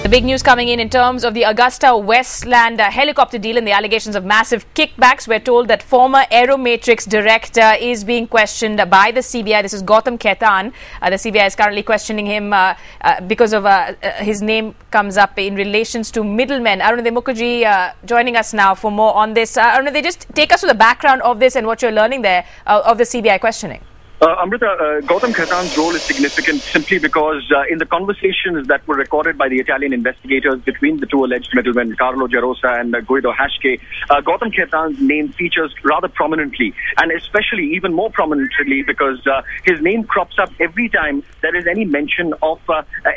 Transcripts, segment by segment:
The big news coming in terms of the AgustaWestland helicopter deal and the allegations of massive kickbacks. We're told that former Aeromatrix director is being questioned by the CBI. This is Gautam Khaitan. The CBI is currently questioning him because of his name comes up in relations to middlemen. Arunadhay Mukherjee joining us now for more on this. Arunadhay, just take us to the background of this and what you're learning there of the CBI questioning. Amrita, Gautam Khaitan's role is significant simply because in the conversations that were recorded by the Italian investigators between the two alleged middlemen, Carlo Gerosa and Guido Haschke, Gautam Khaitan's name features rather prominently, and especially even more prominently because his name crops up every time there is any mention of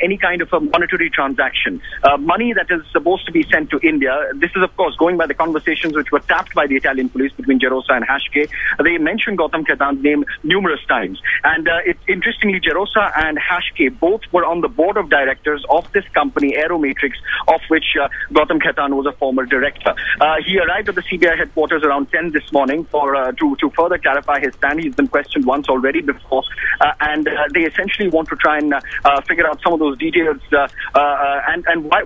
any kind of a monetary transaction. Money that is supposed to be sent to India. This is, of course, going by the conversations which were tapped by the Italian police between Gerosa and Haschke. They mentioned Gautam Khaitan's name numerous times. And interestingly, Gerosa and Haschke both were on the board of directors of this company, Aeromatrix, of which Gautam Khaitan was a former director. He arrived at the CBI headquarters around 10 this morning to further clarify his stand. He's been questioned once already before, and they essentially want to try and figure out some of those details.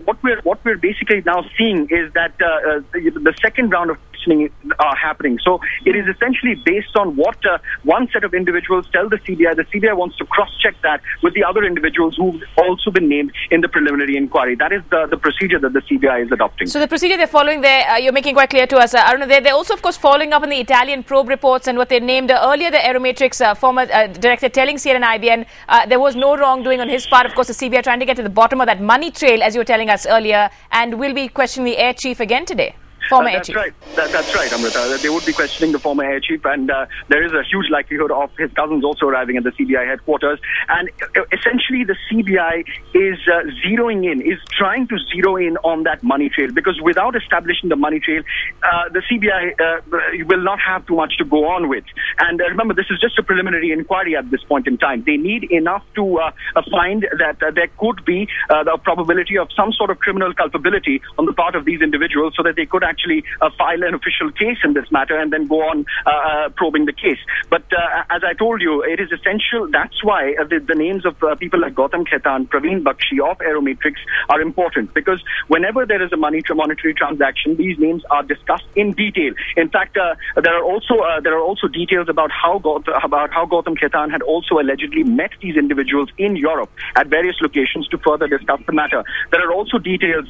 What we're basically now seeing is that the second round of questioning are happening. So it is essentially based on what one set of individuals tell the CBI. The CBI wants to cross-check that with the other individuals who've also been named in the preliminary inquiry. That is the procedure that the CBI is adopting. So the procedure they're following there, you're making quite clear to us. They're also, of course, following up on the Italian probe reports and what they named earlier the Aeromatrix former director telling CNN IBN there was no wrongdoing on his part. Of course, the CBI trying to get to the bottom of that money trail, as you were telling us earlier, and will be questioning the air chief again today. Former air chief. That's right, Amrita. They would be questioning the former air chief, and there is a huge likelihood of his cousins also arriving at the CBI headquarters. And essentially, the CBI is trying to zero in on that money trail, because without establishing the money trail, the CBI will not have too much to go on with. And remember, this is just a preliminary inquiry at this point in time. They need enough to find that there could be the probability of some sort of criminal culpability on the part of these individuals, so that they could actually file an official case in this matter and then go on probing the case. But as I told you, it is essential. That's why the names of people like Gautam Khaitan, Praveen Bakshi of Aeromatrix are important, because whenever there is a monetary transaction, these names are discussed in detail. In fact, there are also details about how Gautam Khaitan had also allegedly met these individuals in Europe at various locations to further discuss the matter. There are also details,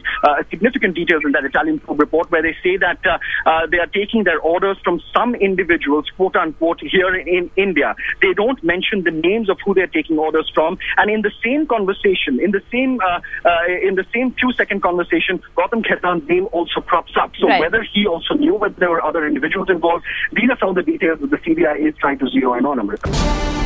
significant details in that Italian probe report, where they say that they are taking their orders from some individuals, quote unquote, here in India. They don't mention the names of who they're taking orders from. And in the same conversation, in the same few-second conversation, Gautam Khaitan's name also crops up. So whether he also knew whether there were other individuals involved, these are some of the details that the CBI is trying to zero in on, Amrita.